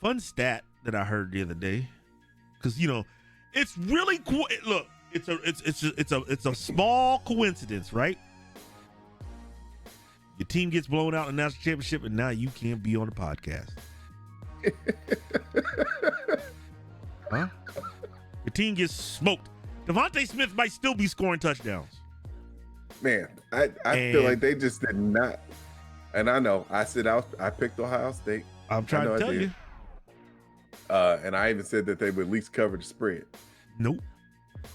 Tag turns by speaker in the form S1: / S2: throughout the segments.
S1: Fun stat that I heard the other day, because it's really cool. Look, it's a small coincidence, right? Your team gets blown out in the national championship, and now you can't be on the podcast. Huh? Your team gets smoked. Devontae Smith might still be scoring touchdowns.
S2: Man, I feel like they just did not. And I know I picked Ohio State.
S1: I'm trying to tell you.
S2: And I even said that they would at least cover the spread.
S1: Nope.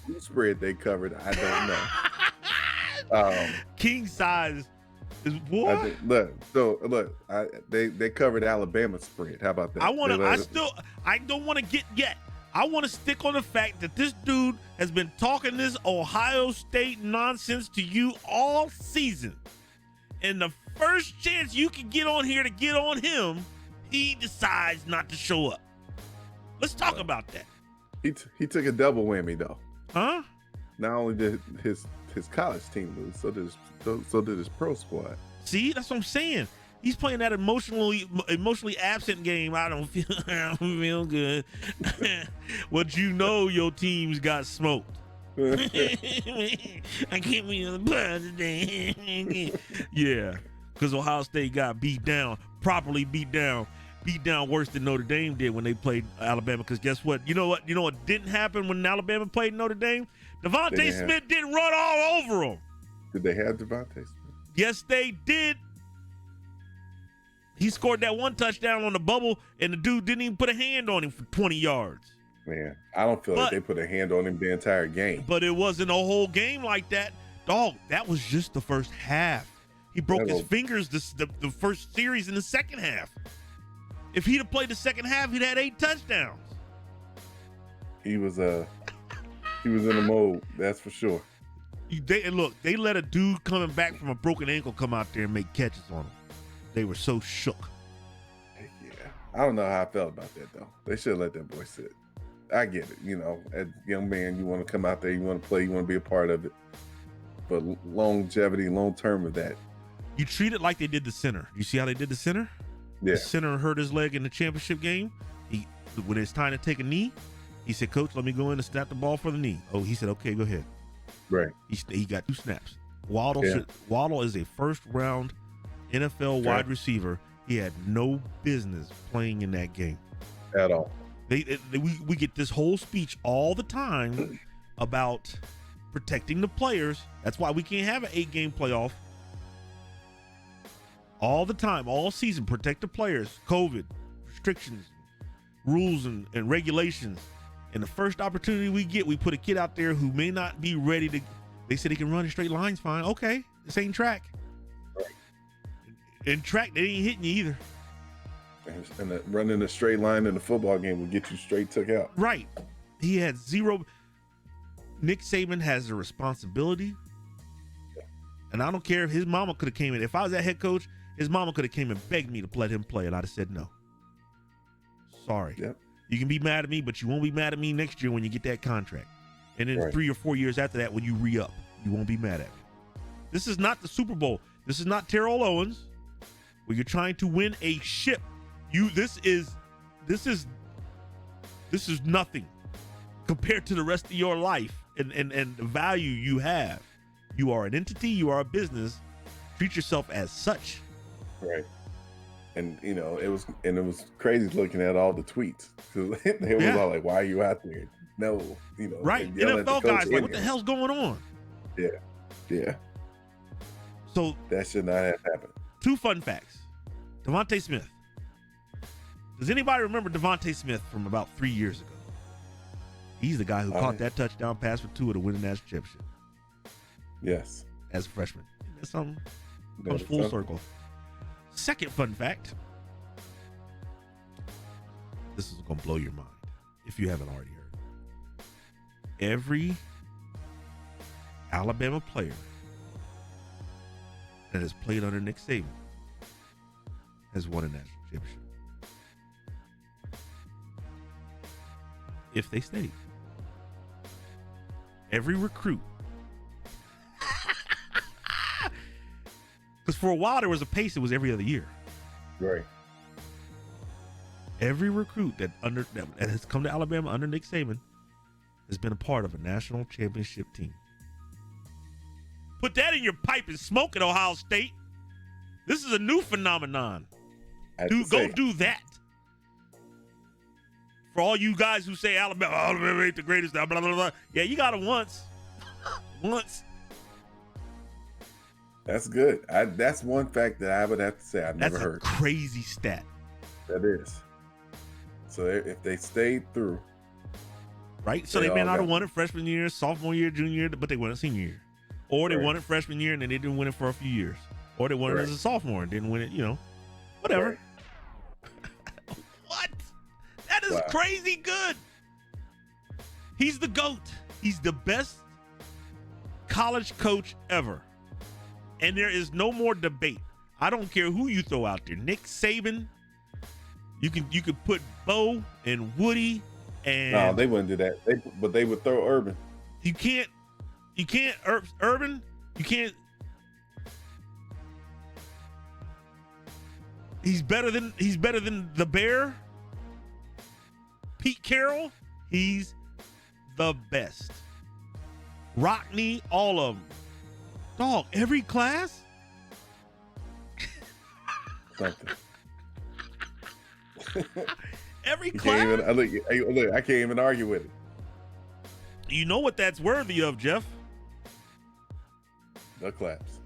S2: Who spread they covered, I don't know.
S1: King size is what?
S2: They covered Alabama spread. How about that?
S1: I don't want to get yet. I want to stick on the fact that this dude has been talking this Ohio State nonsense to you all season. And the first chance you can get on here to get on him, he decides not to show up. Let's talk about that.
S2: He took a double whammy though.
S1: Huh?
S2: Not only did his college team lose, so did his pro squad.
S1: See, that's what I'm saying. He's playing that emotionally absent game. I don't feel good. What your teams got smoked. I can't be on the bus today. Yeah, because Ohio State got properly beat down worse than Notre Dame did when they played Alabama. Because guess what? You know what didn't happen when Alabama played Notre Dame? Devontae Smith didn't run all over them.
S2: Did they have Devontae Smith?
S1: Yes, they did. He scored that one touchdown on the bubble, and the dude didn't even put a hand on him for 20 yards.
S2: Man, I don't feel like they put a hand on him the entire game.
S1: But it wasn't a whole game like that. Dog, that was just the first half. He broke his fingers the first series in the second half. If he'd have played the second half, he'd had 8 touchdowns.
S2: He was in a mode, that's for sure.
S1: They let a dude coming back from a broken ankle come out there and make catches on him. They were so shook.
S2: Yeah, I don't know how I felt about that though. They should have let that boy sit. I get it, as a young man, you want to come out there, you want to play, you want to be a part of it. But longevity, long term of that.
S1: You treat it like they did the center. You see how they did the center?
S2: Yeah.
S1: The center hurt his leg in the championship game. When it's time to take a knee, he said, "Coach, let me go in and snap the ball for the knee." Oh, he said, "Okay, go ahead."
S2: Right.
S1: He got 2 snaps. Waddle is a first round NFL wide receiver. He had no business playing in that game
S2: at all.
S1: We get this whole speech all the time about protecting the players. That's why we can't have an 8-game playoff. All the time, all season, protect the players. COVID, restrictions, rules, and regulations. And the first opportunity we get, we put a kid out there who may not be ready to. They said he can run in straight lines fine. Okay, this ain't track.
S2: Right.
S1: In track, they ain't hitting you either.
S2: And running a straight line in the football game will get you straight took out.
S1: Right. He had 0. Nick Saban has the responsibility. Yeah. And I don't care if his mama could have came in. If I was that head coach, his mama could have came and begged me to let him play, and I'd have said no. Sorry. Yep. You can be mad at me, but you won't be mad at me next year when you get that contract. And then 3 or 4 years after that, when you re-up, you won't be mad at me. This is not the Super Bowl. This is not Terrell Owens, where you're trying to win a ship. This is nothing compared to the rest of your life and the value you have. You are an entity. You are a business. Treat yourself as such.
S2: Right. And it was crazy looking at all the tweets. They was all like, "Why are you out there?" No,
S1: right. NFL guys like, what the hell's going on?
S2: Yeah.
S1: So
S2: that should not have happened.
S1: 2 fun facts. Devontae Smith. Does anybody remember Devontae Smith from about 3 years ago? He's the guy who caught that touchdown pass for Tua to win the national championship.
S2: Yes.
S1: As a freshman. That's something. Goes full circle. Second fun fact. This is going to blow your mind if you haven't already heard. Every Alabama player that has played under Nick Saban has won a national championship. If they stayed. Every recruit. Because for a while there was a pace, it was every other year.
S2: Right.
S1: Every recruit that has come to Alabama under Nick Saban has been a part of a national championship team. Put that in your pipe and smoke it, Ohio State. This is a new phenomenon. Go do that. For all you guys who say Alabama ain't the greatest, blah, blah, blah, blah. Yeah, you got it once. Once.
S2: That's good. That's one fact that I would have to say I've never heard.
S1: That's a crazy stat.
S2: That is. So if they stayed through.
S1: Right? So they may not have won it freshman year, sophomore year, junior year, but they won it senior year. Or they won it freshman year and then they didn't win it for a few years. Or they won it as a sophomore and didn't win it, whatever. Right. What? That is crazy good. He's the GOAT. He's the best college coach ever. And there is no more debate. I don't care who you throw out there. Nick Saban. You could put Bo and Woody and
S2: no, they wouldn't do that. But they would throw Urban.
S1: You can't Urban. You can't. He's better than the Bear. Pete Carroll. He's the best. Rockney, all of them. Dog, every class?
S2: Something.
S1: Every class?
S2: Look, I can't even argue with it.
S1: You know what that's worthy of, Jeff?
S2: The claps.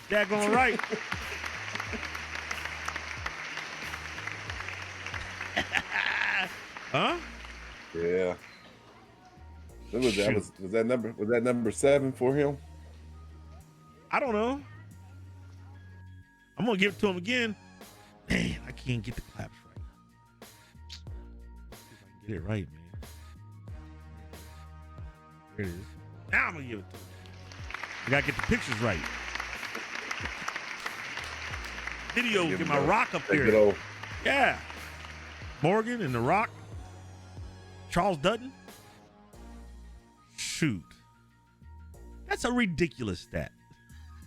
S1: Daggone right. Huh?
S2: Yeah. Was that number 7 for him?
S1: I don't know. I'm gonna give it to him again. Man, I can't get the claps right. See if I can get it right, man. There it is. Now I'm gonna give it to him. I gotta get the pictures right. Video, get my Rock up there. Yeah. Morgan and the Rock. Charles Dutton. Shoot. That's a ridiculous stat.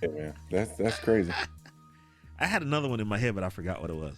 S2: Yeah, man. That's crazy.
S1: I had another one in my head, but I forgot what it was.